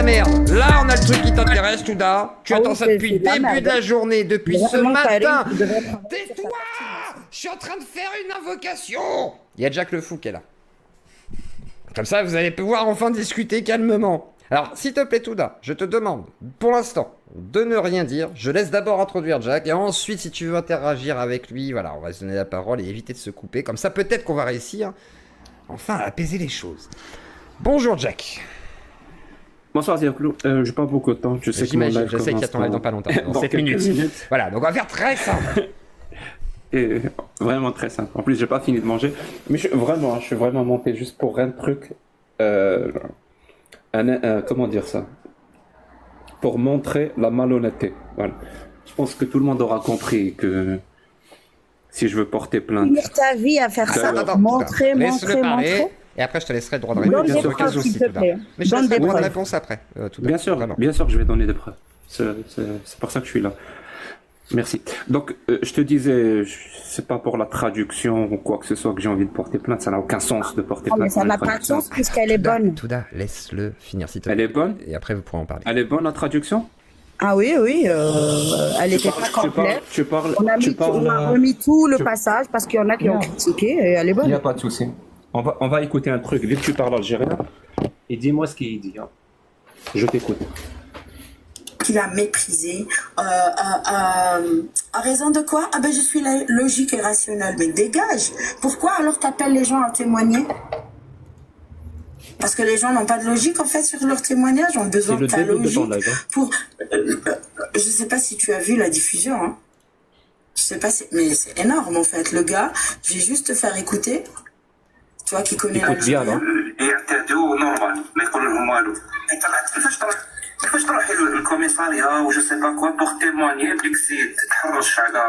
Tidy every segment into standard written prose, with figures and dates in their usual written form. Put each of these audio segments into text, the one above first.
merde. Là, on a le truc qui t'intéresse, Touda. Tu attends ça depuis le début de la journée, depuis ce matin. Tais-toi! Je suis en train de faire une invocation. Il y a Jack le Fou qui est là. Comme ça, vous allez pouvoir enfin discuter calmement. Alors, s'il te plaît, Touda, je te demande, pour l'instant, de ne rien dire. Je laisse d'abord introduire Jack, et ensuite, si tu veux interagir avec lui, voilà, on va se donner la parole et éviter de se couper. Comme ça, peut-être qu'on va réussir, enfin, à apaiser les choses. Bonjour, Jack. Bonsoir, Zirclo. J'ai pas beaucoup de temps. Je sais que mon live je sais qu'il y a ton live dans pas longtemps, dans 7 minutes. Voilà, donc on va faire très simple. Et vraiment très simple. En plus, j'ai pas fini de manger. Mais je suis vraiment monté juste pour un truc. Comment dire ça? Pour montrer la malhonnêteté. Voilà. Je pense que tout le monde aura compris que si je veux porter plainte. Pour ta vie à faire ça, montrer. Et après, je te laisserai le droit de répondre. Donne des preuves, s'il te plaît. Mais je te laisserai une réponse après. Bien sûr, je vais donner des preuves. C'est pour ça que je suis là. Merci. Donc, je te disais, c'est pas pour la traduction ou quoi que ce soit que j'ai envie de porter plainte. Ça n'a aucun sens de porter plainte. Mais ça n'a pas de sens puisqu'elle est bonne. Touda, laisse-le finir, s'il te plaît. Elle est bonne? Et après, vous pourrez en parler. Elle est bonne, la traduction? Ah oui, elle était pas complète. On a remis tout le passage parce qu'il y en a qui ont critiqué et elle est bonne. Il n'y a pas de souci. On va écouter un truc. Vu que tu parles algérien, et dis-moi ce qu'il dit. Hein. Je t'écoute. Qu'il a méprisé. À raison de quoi? Ah ben je suis logique et rationnelle. Mais dégage. Pourquoi alors t'appelles les gens à témoigner? Parce que les gens n'ont pas de logique en fait sur leur témoignage, ont besoin de ta logique. Pour, je sais pas si tu as vu la diffusion. Hein. Je sais pas, mais c'est énorme en fait. Le gars, je vais juste te faire écouter. Toi qui connais l'Algérien. كيفاش تروحي للكوميساريا وجو سي با كوا بور تيمونيي بليك سي تحرش على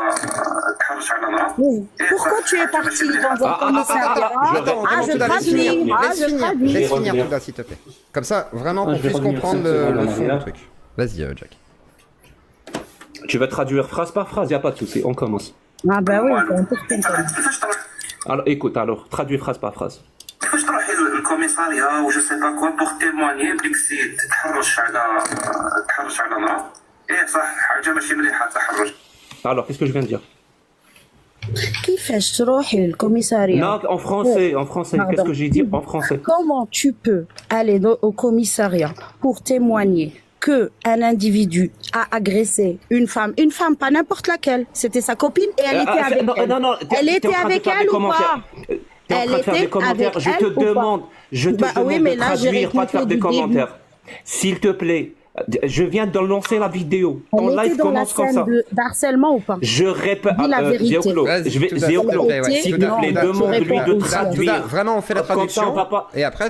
مراه. Pourquoi tu es parti dans un commissariat? Je traduis. Laisse finir Touda, s'il te plaît. Comme ça, vraiment, qu'on puisse comprendre le fond du truc. Vas-y, Jack. Tu vas traduire phrase par phrase, il n'y a pas de souci, on commence. Ah bah oui, c'est un peu comme ça. Alors, écoute, traduis phrase par phrase. كيفاش تروحي للكوميساريا وجو سي با كوا بور تيمونيي بليك سي تحرش على مراه. صح حاجه ماشي مليحه التحرش. Alors, qu'est-ce que je viens de dire? كيفاش تروحي للكوميساريا? Non, en français. Qu'est-ce que j'ai dit en français? Comment tu peux aller au commissariat pour témoigner que un individu a agressé une femme, pas n'importe laquelle, c'était sa copine et elle était avec elle. Non, elle était avec elle ou pas? Elle était avec elle. Je te demande de traduire, pas de faire des commentaires. S'il te plaît, je viens de lancer la vidéo. Ton live commence comme ça. D'harcèlement ou pas? Je répète. Zéoclo, s'il te plaît, demande-lui de traduire. Vraiment, on fait la traduction. Et après,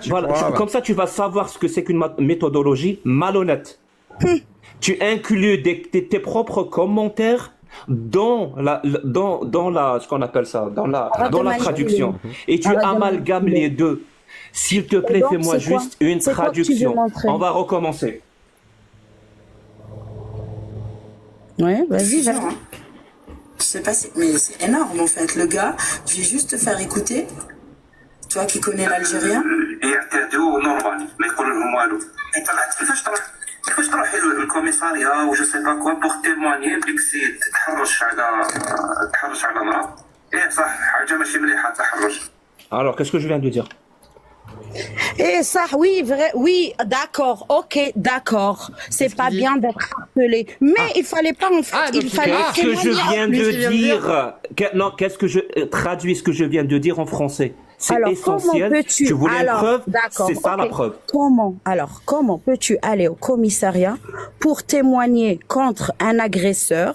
comme ça, tu vas savoir ce que c'est qu'une méthodologie malhonnête. Tu inclus tes propres commentaires dans ce qu'on appelle ça, dans la traduction. Et tu amalgames les deux. S'il te plaît, fais-moi juste une traduction. On va recommencer. Ouais, vas-y, Je sais pas, mais c'est énorme en fait. Le gars, je vais juste te faire écouter. Toi qui connais l'Algérien. كيفاش تروحي للكوميساريا وجو سي با كوا بور تيمونيي بليك سي تحرش على مراه. صح حاجه ماشي مليحه التحرش. Alors, qu'est-ce que je viens de dire? Et ça, oui, d'accord, ok, d'accord. C'est pas bien d'être harcelé, mais il fallait pas en fait. Il fallait ce que je viens de dire. Non, qu'est-ce que je traduis ce que je viens de dire en français? C'est essentiel. Tu voulais une preuve? C'est ça la preuve. Comment peux-tu aller au commissariat pour témoigner contre un agresseur?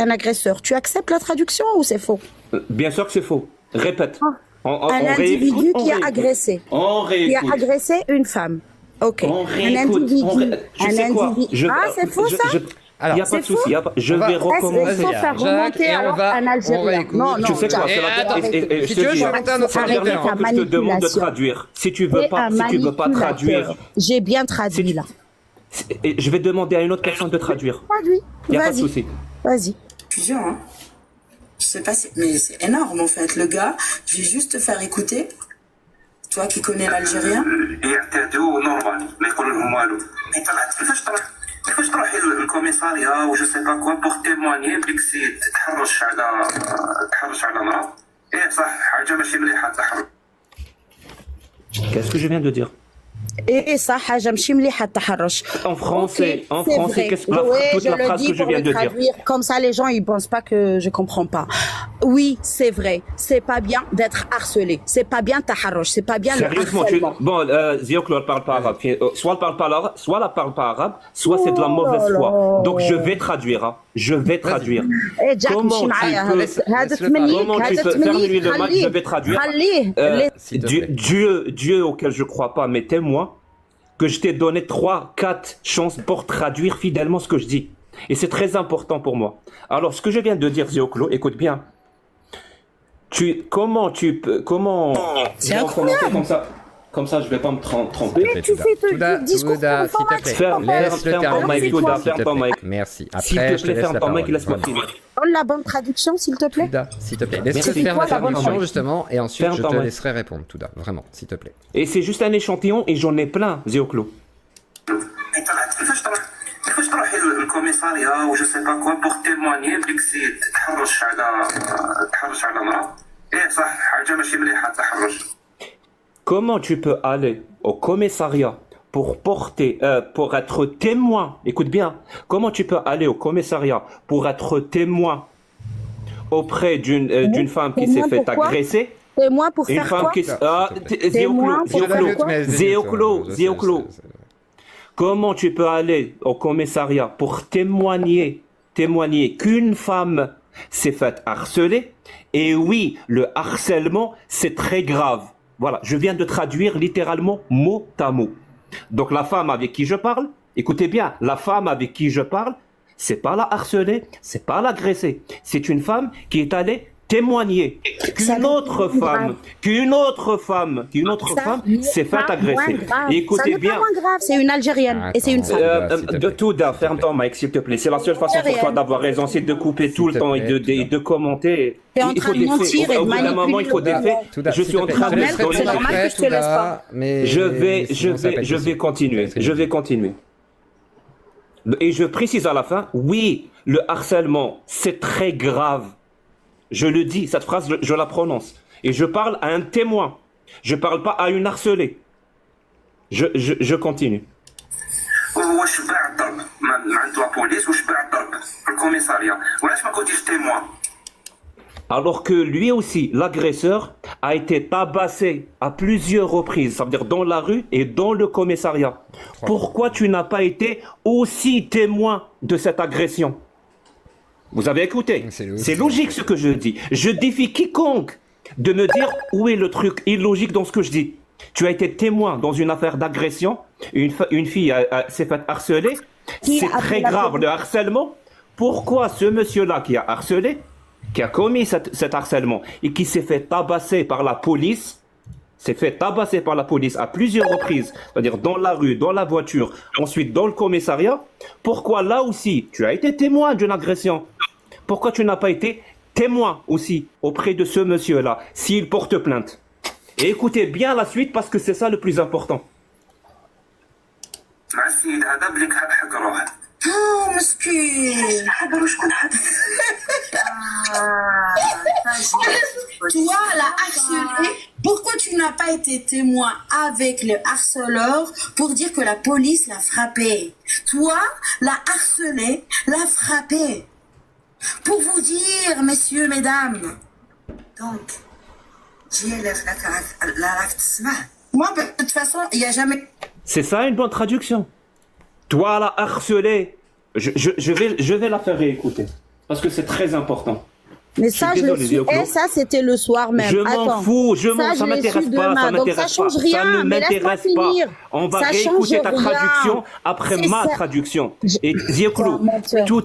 Un agresseur. Tu acceptes la traduction ou c'est faux? Bien sûr que c'est faux. Répète. Un individu qui a agressé. Qui a agressé une femme. Ok. Un individu. C'est faux ça? Il n'y a pas de souci. Je vais recommencer. Il faut faire remonter alors un Algérien. Non, tu sais quoi? Si tu veux, je vais monter un autre Algérien. Je te demande de traduire. Si tu veux pas traduire. J'ai bien traduit là. Je vais demander à une autre personne de traduire. Traduis. Il n'y a pas de souci. Vas-y. Plusieurs, hein. Je sais pas, mais c'est énorme en fait. Le gars, je vais juste te faire écouter. Toi qui connais l'Algérien. يعتادوا نورمال ما يقولوا لهم والو. طلعت كيفاش تروحي للكوميساريا و جو سي با كوا بوغ تيموانيي بليك سي تحرش على مرأة. ايه صح حاجه ماشي مليحه التحرش. Qu'est-ce que je viens de dire? Et ça, حاجة ماشي مليحة التحرش. En français, Ok, c'est vrai. qu'est-ce que toute Je la le phrase dis que je pour viens le de dire? traduire. Comme ça, les gens, ils pensent pas que je comprends pas. Oui, c'est vrai. C'est pas bien d'être harcelé. C'est pas bien taharrosh. C'est pas bien le Sérieusement, harcèlement. bon, Zioklo, elle parle pas arabe. Soit elle parle pas arabe, soit elle parle pas arabe, soit c'est de la mauvaise foi. Donc je vais traduire, hein. Je vais traduire. Eh, Jack, Comment مشي معايا. هذا Comment tu peux fermer le match? Je vais traduire. خليه. S'il te plaît. Dieu auquel je crois pas, mais témoin que je t'ai donné 3-4 chances pour traduire fidèlement ce que je dis. Et c'est très important pour moi. Alors, ce que je viens de dire, Zioklo, écoute bien. Comment C'est on va commencer incroyable. comme ça, je vais pas me tromper. Mais tu fais Touda, ton discours Touda, s'il te plaît. Ferme Laisse-le ton terminer, mic, s'il Touda, te ferme ton plaît. mic. Merci. S'il Après, te je te plaît, laisse ferme la ton mic, parole. laisse-moi Voilà. finir. Donne la bonne traduction, s'il te plaît. Touda, s'il te plaît. Laisse-le Merci. faire la C'est quoi la bonne traduction, traduction justement, et ensuite, Ferme je ton te mic. laisserai répondre, Touda. Vraiment, s'il te plaît. Et c'est juste un échantillon et j'en ai plein, Zioklo. طلعت كيفاش تروحي للكوميساريا و جو سي با كوا بوغ تيموانيي بليك سي تحرش على مرأة. ايه صح حاجه ماشي مليحه التحرش. Comment tu peux aller au commissariat pour être témoin? Écoute bien. Comment tu peux aller au commissariat pour être témoin auprès d'une femme qui s'est fait Pourquoi? agresser? Et moi, pour Une faire femme quoi? qui Témoin pour faire quoi? Zioklo. Comment tu peux aller au commissariat pour témoigner qu'une femme s'est faite harceler? Et oui, le harcèlement, c'est très grave. Voilà, je viens de traduire littéralement mot à mot. Donc la femme avec qui je parle, écoutez bien, la femme avec qui je parle, c'est pas la harceler, c'est pas l'agresser. C'est une femme qui est allée témoigner qu'une autre femme s'est faite agresser. Écoutez ça bien. pas moins grave, c'est une Algérienne et c'est une femme. De tout, ferme ton mic, s'il te plaît. C'est la seule façon pour toi d'avoir raison, c'est de couper tout le temps et de commenter. T'es en train de mentir et de Au bout d'un moment, il faut des faits. Touda, Je s'il suis te en plaît. train Je de laisserai c'est Touda normal après, que je te laisse Touda, pas. mais Je sinon, ça vais continuer. Je vais continuer. Et je précise à la fin, oui, le harcèlement, c'est très grave. Je le dis, cette phrase, je la prononce. Et je parle à un témoin. Je parle pas à une harcelée. Je continue. واش باع الضرب مع عند لا بوليس واش باع الضرب في الكوميساريا وعلاش ما كنتيش تيموان. Alors que lui aussi, l'agresseur, a été tabassé à plusieurs reprises, ça veut dire dans la rue et dans le commissariat. Pourquoi tu n'as pas été aussi témoin de cette agression? Vous avez écouté? C'est logique ce que je dis. Je défie quiconque de me dire où est le truc illogique dans ce que je dis. Tu as été témoin dans une affaire d'agression, une fille s'est faite harceler, c'est très grave le harcèlement. Pourquoi ce monsieur-là qui a harcelé, qui a commis cet harcèlement et qui s'est fait tabasser par la police, à plusieurs reprises, c'est-à-dire dans la rue, dans la voiture, ensuite dans le commissariat, pourquoi là aussi tu as été témoin d'une agression? Pourquoi tu n'as pas été témoin aussi auprès de ce monsieur-là s'il porte plainte? Et écoutez bien la suite parce que c'est ça le plus important. Oh, مسكين. Toi, la harcelée, pourquoi tu n'as pas été témoin avec le harceleur pour dire que la police l'a frappé? Toi, la harcelée, l'a frappé. Pour vous dire, messieurs, mesdames. Donc, moi, de toute façon, il n'y a jamais... C'est ça une bonne traduction. Toi, la harcelée, je vais la faire réécouter. Parce que c'est très important. Mais ça, je l'ai su. Et ça, c'était le soir même. Je m'en fous, ça m'intéresse pas, ça m'intéresse pas. Ça ne m'intéresse pas. On va réécouter ta traduction après ma traduction. Et Zioklo, tout,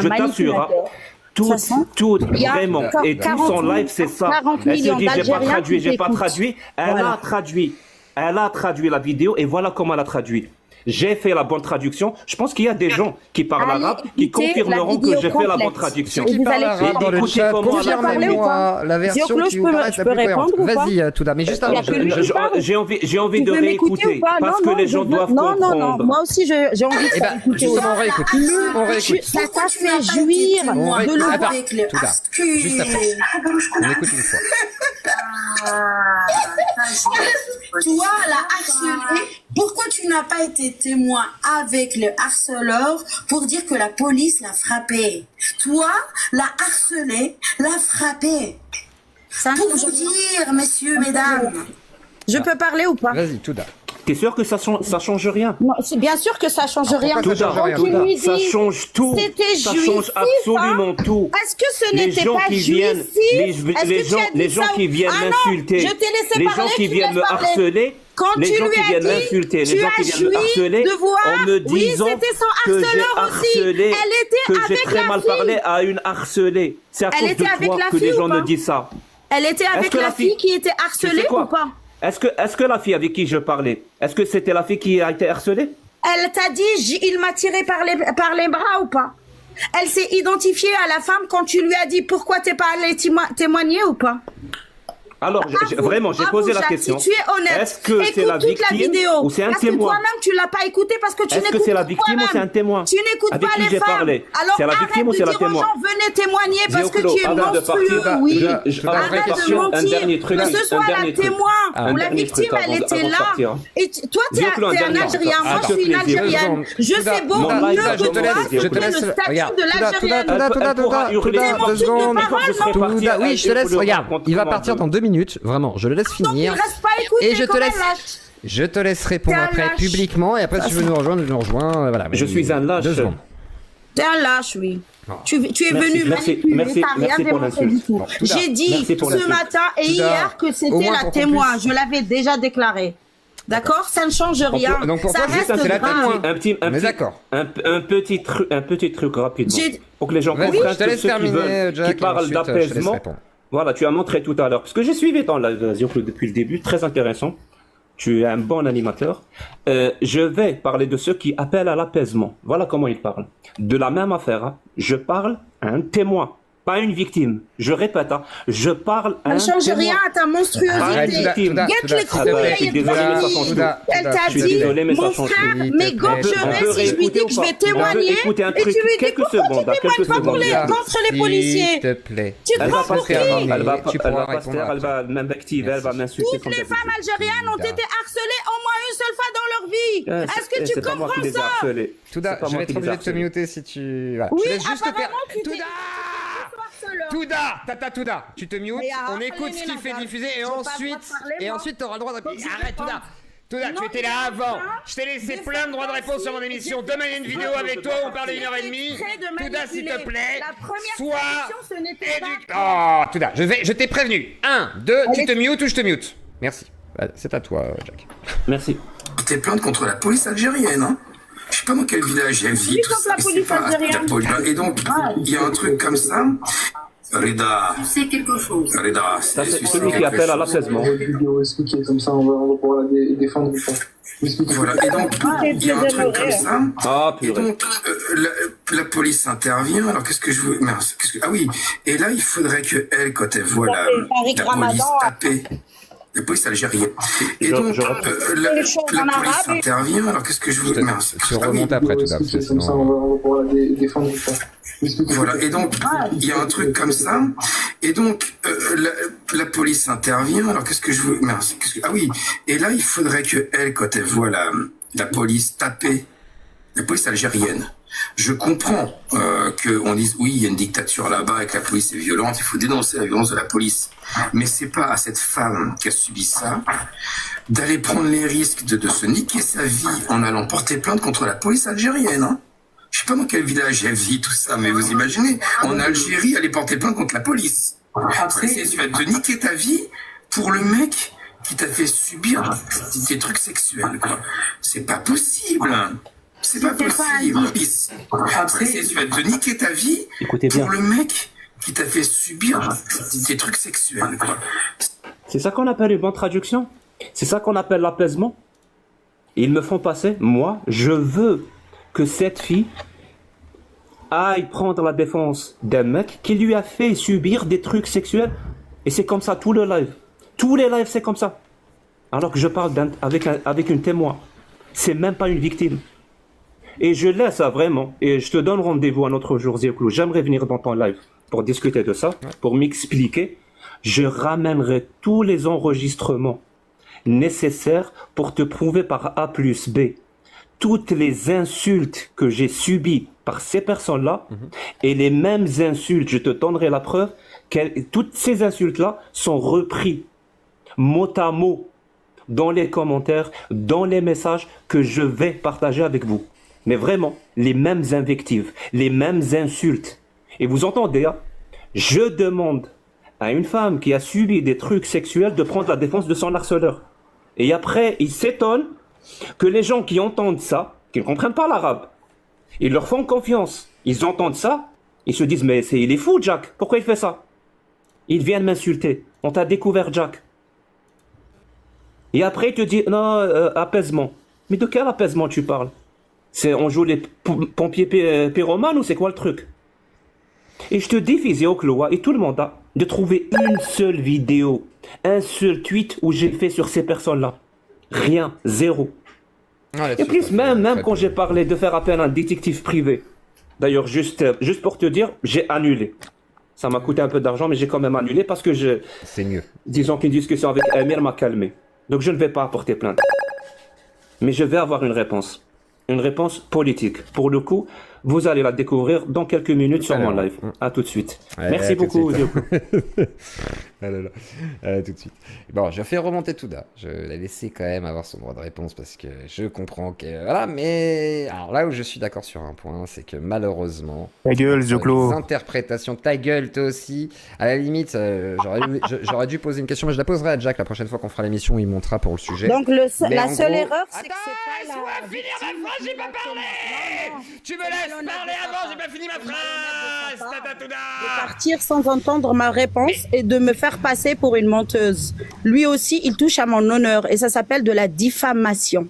je t'assure, tout, vraiment. Et tout son live, c'est ça. Elle se dit, j'ai pas traduit. Elle a traduit la vidéo et voilà comment elle a traduit. j'ai fait la bonne traduction. Je pense qu'il y a des gens qui parlent Allez arabe qui écouter confirmeront la que j'ai vidéo fait la bonne complète. traduction. Et Qui vous parle allez arabe dans le écouter chat, comment parler ou confirmez-moi pas la version Zirclo, qui vous paraît la je plus peux cohérente. répondre ou pas? Vas-y, Touda, mais juste Il y avant, a que lui qui parle. J'ai envie Tu de veux m'écouter réécouter ou pas? parce Non, que les gens je veux- doivent non, comprendre. moi aussi j'ai envie de Eh faire ben, écouter. justement, on réécoute. On réécoute. Ça t'a Tu n'as fait pas été jouir témoin On de réécoute. le Attends, avec le Touda, harcelé. juste après. On écoute une fois. Toi, la harcelée, pourquoi tu n'as pas été témoin avec le harceleur pour dire que la police l'a frappé? Toi, la harcelée, l'a frappé. Ça Pour vous dire, messieurs, mesdames. Je peux parler ou pas? Vas-y, Touda. T'es sûr que ça change rien? Non, c'est bien sûr que ça change rien. pourquoi ça change rien, Quand tu Touda lui Ça dis, change tout. c'était Ça jouissif, change absolument tout. est-ce que ce Les n'était gens pas qui jouissif? viennent, Est-ce les que tu as gens, dit les gens ça qui ou- viennent Ah non, m'insulter, je t'ai laissé les parler, gens qui tu viennent laisses me parler. harceler, Quand les tu gens lui qui as viennent dit, m'insulter, les tu gens as qui viennent me joui harceler, de voir, en me oui, disant c'était son que j'ai harceleur aussi. harcelé, Elle était que j'ai avec très la mal fille. parlé à une harcelée. C'est à Elle cause était de avec toi la que les fille ou gens pas me disent ça. Elle était avec que la la fille fille- qui était Tu harcelée sais quoi ou pas? Est-ce que la fille avec qui je parlais, est-ce que c'était la fille qui a été harcelée? Elle t'a dit, il m'a tiré par les bras ou pas? Elle s'est identifiée à la femme quand tu lui as dit pourquoi t'es pas allé témoigner ou pas? Alors, vraiment, j'ai posé la question. Si tu es honnête, Est-ce que c'est écoute la toute la victime vidéo. ou c'est un Parce que témoin? toi-même, tu l'as pas écouté parce que tu Est-ce n'écoutes que c'est la pas victime ou toi-même. c'est un témoin? Tu n'écoutes Avec pas qui les j'ai femmes. parlé? Alors C'est la arrête victime ou de c'est la dire aux témoin? gens, venez témoigner parce que Zirclo, tu es avant de monstrueux, partir, oui. avant de Arrête de partir, un mentir. dernier truc, Que ce soit un la dernier truc. témoin Un ou la dernier victime, truc elle avant était de là. partir. Et toi, t'es Zirclo, un un dernier Algérien. truc. Moi, je S'il te suis une plaît, Algérienne. Je Touda, sais beaucoup Touda, mieux je que te toi laisse, ce que je te c'est laisse. le statut Regarde, de Touda, l'Algérienne. Touda, hurler. Touda, T'es 2 secondes. morceau de parole, non? Touda, oui, je te laisse. Regarde, il va comment partir on dans 2 minutes. Vraiment, je le laisse Donc, il finir. reste pas écouté Et je te quand laisse. même, là. Je te laisse répondre T'es un après lâche. publiquement et après si tu veux nous rejoindre, tu nous rejoins. Voilà. Je suis un lâche. 2 secondes. T'es un lâche, oui. Tu es Merci, venu merci, manipuler, merci, t'as rien merci pour démontré du l'insulte. tout. Bon, Touda, J'ai dit merci pour ce l'insulte. matin et Touda, hier que au c'était moins la pour qu'on témoin. puisse- Je l'avais déjà déclaré. D'accord? Ça ne change rien. donc pour ça toi, juste, reste c'est la grave. témoin. Un On est d'accord. petit truc rapidement. J'ai- Pour que les gens Vas-y, comprennent je te que laisse ceux qui terminer, veulent, Jack, qui et parlent ensuite, je te laisse d'apaisement. répondre. Voilà, tu as montré tout à l'heure. Parce que j'ai suivi dans la Zirclo depuis le début, très intéressant. Tu es un bon animateur. Je vais parler de ceux qui appellent à l'apaisement. Voilà comment ils parlent. De la même affaire, hein. Je parle à un témoin, pas à une victime. Je répète, hein. Je parle à Ça un ne change témoin. rien à ta Arrête, monstruosité. Touda, Touda, Guette les s'il te couilles, plaît. je suis et désolé, mais ça change Touda, Elle Touda, t'a je suis dit, désolé, mais ça mon change frère tout. m'égorgerait peut si je lui dis que je vais témoigner. écouter un Et tu truc, lui dis quelques pourquoi tu secondes, témoignes quelques pas pour secondes. contre les policiers. S'il te plaît. Tu Elle prends va pour pas se faire, qui? elle va Tu pas pourras se faire, répondre elle va m'invectiver, elle va m'insulter Toutes comme les d'habitude. femmes algériennes ont Touda. été harcelées au moins une seule fois dans leur vie. Est-ce que tu C'est pas moi qui comprends les ai ça? harcelés. Touda, C'est pas je moi vais qui être les ai obligé de te harcelés. muter si tu. Voilà. Oui, Je te laisse juste apparemment, tu t'es- Touda harceleur. Touda Tata Touda, tu te mutes, Mais on arrête, écoute ce qu'il Léna, fait gars. diffuser J'ai et pas le droit de ensuite parler, moi. t'auras le droit de. Faut que je Arrête réponde. Touda. Touda, Non, tu étais là il avant. faut pas. Je t'ai laissé Des plein de droits de fois, réponse sur mon si, émission. j'ai Demain, il y a une fait vidéo avec toi, on parle de 1h30. exprès de Touda, s'il te manipuler. plaît, La première sois traduction, ce n'était pas. Oh, Touda, je t'ai prévenu. 1, 2, tu te mutes ou je te mute. Merci. C'est à toi, Jack. Merci. Porter plainte contre la police algérienne, hein. Je sais pas dans quel village elle vit, tout contre ça, la mais c'est police pas algérienne. la police. Et donc, il y a un truc comme ça. Reda, C'est quelque chose. Reda, Ça, c'est c'est celui qui appelle à l'apaisement. Vidéo expliquée comme ça, on va pouvoir la défendre ou pas. Expliquez. Voilà, et donc, il y a un truc comme ça. Ah, Et purée. donc, la police intervient. Alors, qu'est-ce que je veux. Mince, ah oui, et là, il faudrait que elle, quand elle voit la police taper. La police algérienne. Et donc, la police intervient. Alors, qu'est-ce que je veux. Mince, Tu ah oui. remontes après, Touda, parce que Expliquez comme ça, sinon. on va pouvoir la défendre ou pas. Expliquez. Voilà, et donc, il y a un truc comme ça, et donc, la police intervient, alors qu'est-ce que je veux, mince, ah oui, et là, il faudrait que elle, quand elle voit la police taper, la police algérienne, je comprends qu'on dise, oui, il y a une dictature là-bas et que la police est violente, il faut dénoncer la violence de la police, mais c'est pas à cette femme qui a subi ça d'aller prendre les risques de se niquer sa vie en allant porter plainte contre la police algérienne, hein. Je sais pas dans quel village elle vit, tout ça, mais vous imaginez, en Algérie, aller porter plainte contre la police. Après, tu vas te niquer ta vie pour le mec qui t'a fait subir des trucs sexuels, quoi. C'est pas possible. C'est pas possible. Après, tu vas te niquer ta vie Écoutez bien. pour le mec qui t'a fait subir des trucs sexuels, quoi. C'est ça qu'on appelle une bonne traduction? C'est ça qu'on appelle l'apaisement? Ils me font passer. Moi, je veux que cette fille aille prendre la défense d'un mec qui lui a fait subir des trucs sexuels. Et c'est comme ça tout le live. Tous les lives, c'est comme ça. Alors que je parle avec une témoin. C'est même pas une victime. Et je laisse ça vraiment. Et je te donne rendez-vous un autre jour, Zirklou. J'aimerais venir dans ton live pour discuter de ça, pour m'expliquer. Je ramènerai tous les enregistrements nécessaires pour te prouver par A plus B toutes les insultes que j'ai subies par ces personnes-là, et les mêmes insultes, je te donnerai la preuve, toutes ces insultes-là sont reprises mot à mot dans les commentaires, dans les messages que je vais partager avec vous. Mais vraiment, les mêmes invectives, les mêmes insultes. Et vous entendez, hein, je demande à une femme qui a subi des trucs sexuels de prendre la défense de son harceleur. Et après, il s'étonne que les gens qui entendent ça, qui ne comprennent pas l'arabe, ils leur font confiance. Ils entendent ça, ils se disent, mais il est fou, Jack. Pourquoi il fait ça? Ils viennent m'insulter. On t'a découvert, Jack. Et après, il te dit, non, apaisement. Mais de quel apaisement tu parles? On joue les pompiers pyromanes ou c'est quoi le truc? Et je te dis, Physiocloa et tout le monde, de trouver une seule vidéo, un seul tweet où j'ai fait sur ces personnes-là. Rien, zéro. Et plus, même quand j'ai parlé de faire appel à un détective privé, d'ailleurs, juste pour te dire, j'ai annulé. Ça m'a coûté un peu d'argent, mais j'ai quand même annulé parce que c'est mieux. Disons qu'une discussion avec Amir m'a calmé. Donc je ne vais pas apporter plainte. Mais je vais avoir une réponse. Une réponse politique. Pour le coup, vous allez la découvrir dans quelques minutes sur mon live. À tout de suite. Ouais, merci beaucoup. Ah là là. Tout de suite. Bon, je fais remonter Touda. Je l'ai laissé quand même avoir son droit de réponse parce que je comprends que... Voilà, mais... Alors là où je suis d'accord sur un point, c'est que malheureusement... Ta gueule, Zoclo. Les interprétations... Ta gueule, toi aussi. À la limite, j'aurais dû poser une question, mais je la poserai à Jack la prochaine fois qu'on fera l'émission, il montera pour le sujet. Donc la seule gros... erreur, c'est que Attends, c'est pas laisse-moi finir ma phrase, j'ai pas parlé. Tu me laisses parler avant, j'ai pas fini ma phrase. De partir sans entendre ma réponse et de me faire passer pour une menteuse. Lui aussi, il touche à mon honneur et ça s'appelle de la diffamation.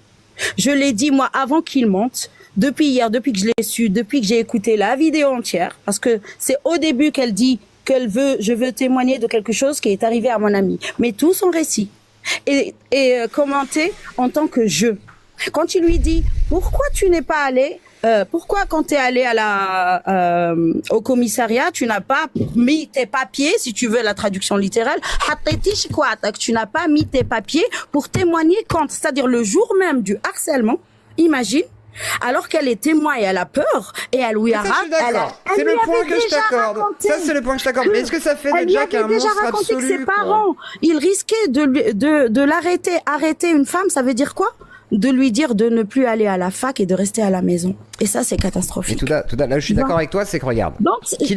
Je l'ai dit moi avant qu'il monte, depuis hier, depuis que je l'ai su, depuis que j'ai écouté la vidéo entière, parce que c'est au début qu'elle dit je veux témoigner de quelque chose qui est arrivé à mon ami. Mais tout son récit est commenté en tant que je. Quand il lui dit pourquoi tu n'es pas allé, pourquoi quand tu es allé au commissariat, tu n'as pas mis tes papiers, si tu veux la traduction littérale, tu n'as pas mis tes papiers pour témoigner quand, c'est-à-dire le jour même du harcèlement, imagine, alors qu'elle est témoin et elle a peur, et elle lui a c'est le point que je t'accorde. Ça, c'est le point que je t'accorde. Mais est-ce que ça fait déjà qu'un monstre absolu, que ses parents, ils risquaient de l'arrêter. Arrêter une femme, ça veut dire quoi? De lui dire de ne plus aller à la fac et de rester à la maison. Et ça, c'est catastrophique. Et Touda, là où je suis d'accord avec toi, c'est que regarde, qu'il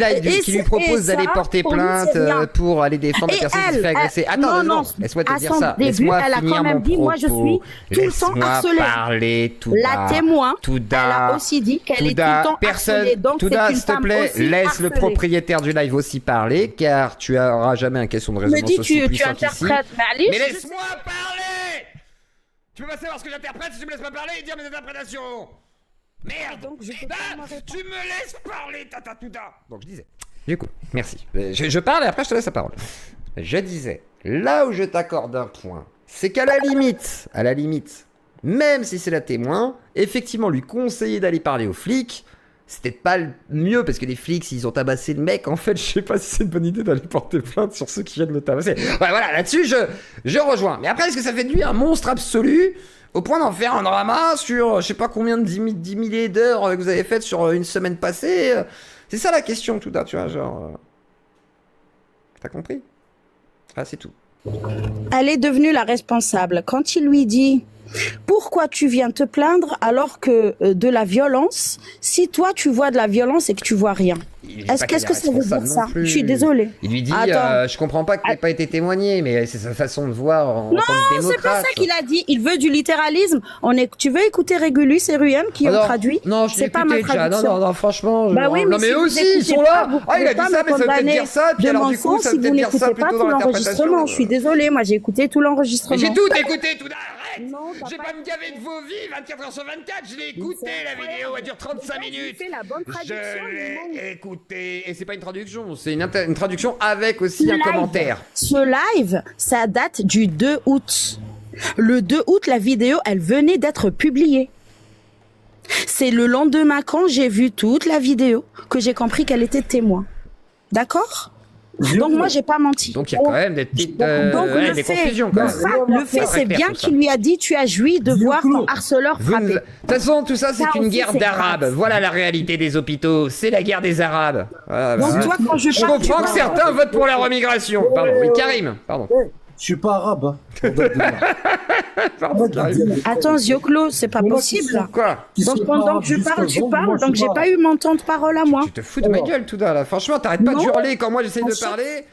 lui propose d'aller porter plainte pour aller défendre les personnes qui se fait agresser. Attends, non, laisse-moi te dire ça. Laisse-moi finir mon propos. Moi, je suis tout le temps harcelée. Parler, Touda. La témoin, elle a aussi dit qu'elle est tout le temps harcelée. Donc, Touda, s'il te plaît, laisse le propriétaire du live aussi parler, car tu n'auras jamais une question de résonance aussi puissante qu'ici. Mais laisse-moi parler. Tu peux pas savoir ce que j'interprète si tu me laisses pas parler et dire mes interprétations. Merde. Donc, tu me laisses parler, tata Touda. Donc je disais. Du coup, merci. Je parle et après je te laisse la parole. Je disais, là où je t'accorde un point, c'est qu'à la limite, même si c'est la témoin, effectivement lui conseiller d'aller parler aux flics, c'était pas le mieux parce que les flics, s'ils ont tabassé le mec, en fait, je sais pas si c'est une bonne idée d'aller porter plainte sur ceux qui viennent le tabasser. Ouais, voilà, là-dessus, je rejoins. Mais après, est-ce que ça fait de lui un monstre absolu au point d'en faire un drama sur, je sais pas combien de 10 milliers d'heures que vous avez faites sur une semaine passée? C'est ça la question, Touda, tu vois, genre... T'as compris? Ah, c'est tout. Elle est devenue la responsable. Quand il lui dit... Pourquoi tu viens te plaindre alors que de la violence, si toi tu vois de la violence et que tu vois rien? Qu'est-ce que ça veut dire ça? Je suis désolée. Il lui dit, je comprends pas que tu n'aies pas été témoigné, mais c'est sa façon de voir en tant que démocrate. Non, c'est pas ça qu'il a dit. Il veut du littéralisme. Tu veux écouter Régulus et Ruem qui ont traduit? Non, je l'ai écouté déjà. Non, franchement. Bah oui, mais non, mais eux aussi, ils sont là. Il a dit ça, mais ça veut peut-être dire ça. Puis alors, du coup, ça veut peut-être dire ça plutôt dans l'interprétation. Je suis désolée, moi j'ai écouté tout l'enregistrement. J'ai tout écouté, tout. Arrête! Non, t'as J'ai pas me gaver de vos vies 24 heures sur 24. Je l'ai écouté, la vidéo. Elle dure 35 minutes. Fait la bonne traduction, Je l'ai écouté. Et c'est pas une traduction, c'est une traduction avec aussi un commentaire. Ce live, ça date du 2 août. Le 2 août, la vidéo, elle venait d'être publiée. C'est le lendemain, quand j'ai vu toute la vidéo, que j'ai compris qu'elle était témoin. D'accord? Donc moi, j'ai pas menti. Donc il y a quand même des petites des fait, confusions quand même. le fait, c'est bien qu'il lui a dit, tu as joui de voir ton harceleur frapper. De toute façon, tout ça, c'est Ça une aussi, guerre c'est d'Arabes. grave. Voilà la réalité des hôpitaux. C'est la guerre des Arabes. Voilà, Donc voilà. toi, quand je Je parle, comprends que certains votent pour la remigration. Pardon, oui, Karim. Pardon. Je suis pas arabe. Hein. Pardon, Karim. Attends, Zioclo, c'est pas possible. Quoi? Donc pendant que je parle, tu parles, donc j'ai pas eu mon temps de parole à moi. Tu te fous de ma gueule, Touda, là. Franchement, t'arrêtes pas de Non. hurler quand moi j'essaye de Franchement. parler.